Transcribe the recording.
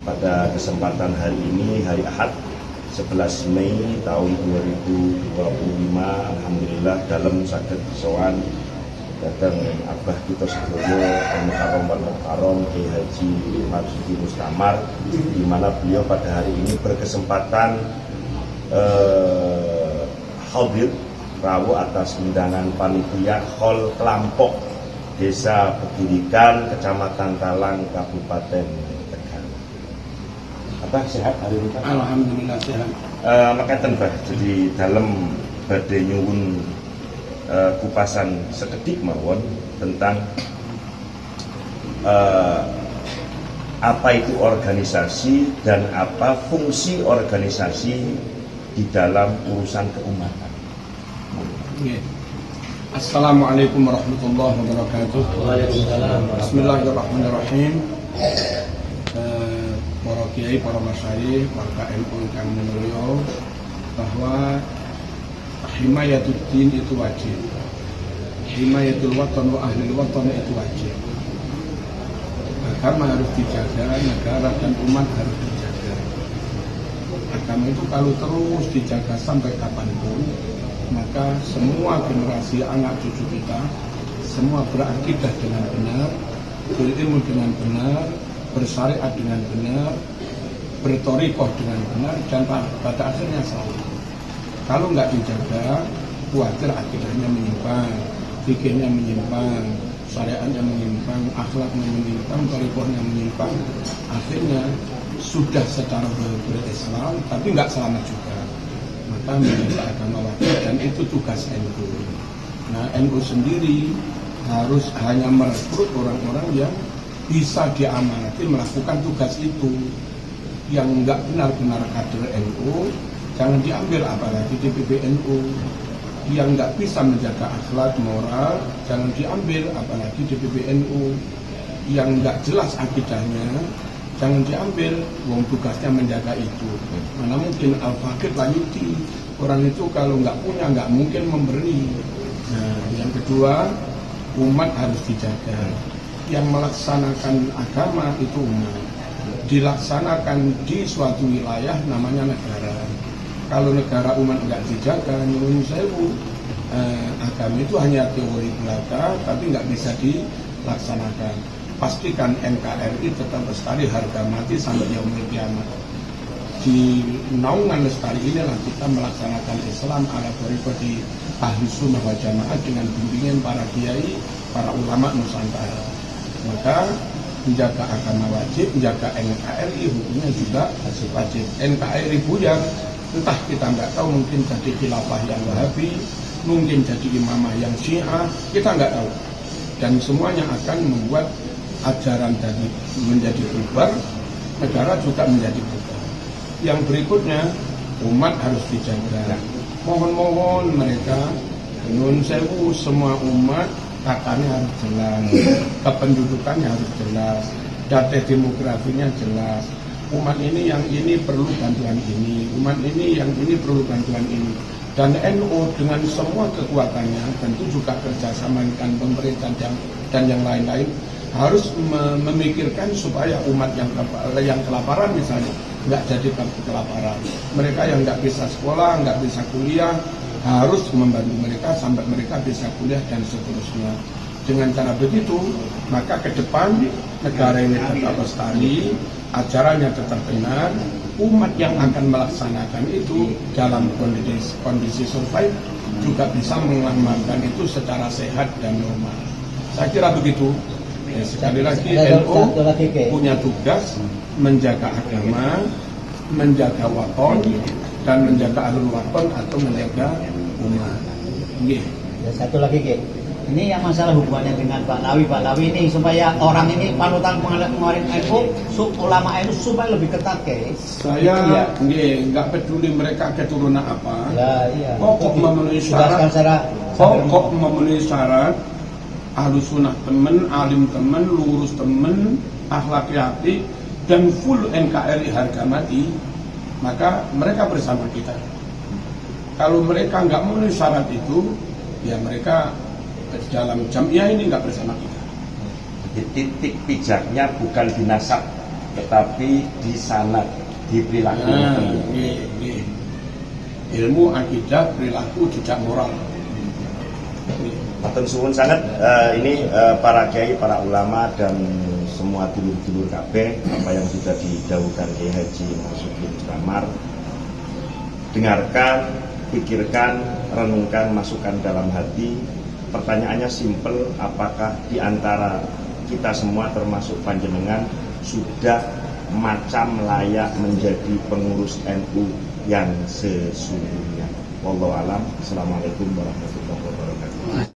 Pada kesempatan hari ini, hari Ahad 11 Mei tahun 2025, alhamdulillah dalam saged sowan datang Abah kita sedoyo Al-Mukarram wal Mukarram Kiai Haji Marsudi Mustamar, di mana beliau pada hari ini berkesempatan hadir rawuh atas undangan panitia Hol Kelampok Desa Pegirikan, Kecamatan Talang, Kabupaten Tegal. Apa sehat hari ini? Alhamdulillah sehat. Makaten Bah, jadi dalam badai nyuwun kupasan sekedik mawon tentang apa itu organisasi dan apa fungsi organisasi di dalam urusan keumatan. Assalamualaikum warahmatullahi wabarakatuh. Bismillahirrahmanirrahim. Para kiai, para masyayikh, warga NU yang mulia, bahwa himayatuddin itu wajib, himayatul watan wa ahlil watan itu wajib. Agama harus dijaga, negara dan umat harus dijaga. Agama itu kalau terus dijaga sampai kapanpun, maka semua generasi anak cucu kita semua berakidah dengan benar, berilmu dengan benar, bersyariat dengan benar, bertorikoh dengan benar, dan pada akhirnya selamat. Kalau nggak dijaga, khawatir akidahnya menyimpang, fikirnya menyimpang, syariatnya menyimpang, akhlaknya menyimpang, torikohnya menyimpang. Akhirnya sudah secara berislam, tapi nggak selamat juga. Maka menjaga agama wajib, dan itu tugas NU. Nah, NU sendiri harus hanya merekrut orang-orang yang bisa diamanati melakukan tugas itu. Yang enggak benar-benar kader NU jangan diambil, apalagi di PBNU. Yang enggak bisa menjaga akhlak moral jangan diambil, apalagi di PBNU. Yang enggak jelas akidahnya jangan diambil, wong tugasnya menjaga itu. Mana mungkin al-faqir layuti, orang itu kalau enggak punya enggak mungkin memberi. Nah, yang kedua, umat harus dijaga. Yang melaksanakan agama itu umat, dilaksanakan di suatu wilayah namanya negara. Kalau negara umat nggak dijaga, nyuwun sewu, agama itu hanya teori belaka, tapi nggak bisa dilaksanakan. Pastikan NKRI tetap lestari harga mati sampai yaumil kiamat. Di naungan lestari inilah kita melaksanakan Islam ala thariqati ahli sunnah wal jamaah dengan bimbingan para kiai, para ulama Nusantara. Maka menjaga agama wajib, menjaga NKRI hukumnya juga wajib. NKRI buyar, entah kita nggak tahu, mungkin jadi khilafah yang Wahabi, mungkin jadi imamah yang Syiah, kita nggak tahu. Dan semuanya akan membuat ajaran tadi menjadi bubar, negara juga menjadi bubar. Yang berikutnya, umat harus dijaga. Mohon-mohon mereka, nyuwun sewu, semua umat katanya harus jelas, kependudukannya harus jelas, data demografinya jelas. Umat ini yang ini perlu bantuan ini, umat ini yang ini perlu bantuan ini. Dan NU dengan semua kekuatannya, tentu juga kerjasama dengan pemerintah dan yang lain-lain, harus memikirkan supaya umat yang kelaparan misalnya nggak jadi kelaparan. Mereka yang nggak bisa sekolah, nggak bisa kuliah, harus membantu mereka sampai mereka bisa kuliah dan seterusnya. Dengan cara begitu, maka ke depan negara ini tetap lestari, ajarannya tetap benar, umat yang akan melaksanakan itu dalam kondisi survive juga bisa mengamalkan itu secara sehat dan normal. Saya kira begitu. Sekali lagi, NU punya tugas menjaga agama, menjaga waton, dan menjaga ahlul waton atau menjaga umat. Ya, satu lagi, Ki. Ini yang masalah hubungannya dengan Pak Lawi ini, supaya orang ini panutan pengeluaran NU, ulama NU supaya lebih ketat, Ki. Saya nggak peduli mereka keturunan apa. Ya, iya. Pokok memenuhi syarat, ahlu sunnah temen, alim temen, lurus temen, akhlak hati, dan full NKRI harga mati, maka mereka bersama kita. Kalau mereka nggak memenuhi syarat itu, ya mereka dalam jamiah ini nggak bersama kita. Jadi titik pijaknya bukan di nasab, tetapi di sanad, di perilaku. Ilmu akidah, perilaku, jejak moral. Matur suwun sangat ini para kiai, para ulama dan semua dulur-dulur kabeh apa yang sudah didhawuhkan Kiai Haji Marzuki Muktamar. Dengarkan, pikirkan, renungkan, masukkan dalam hati. Pertanyaannya simpel, apakah di antara kita semua termasuk panjenengan sudah macam layak menjadi pengurus NU yang sesungguhnya? Wallahu alam. Assalamualaikum warahmatullahi wabarakatuh.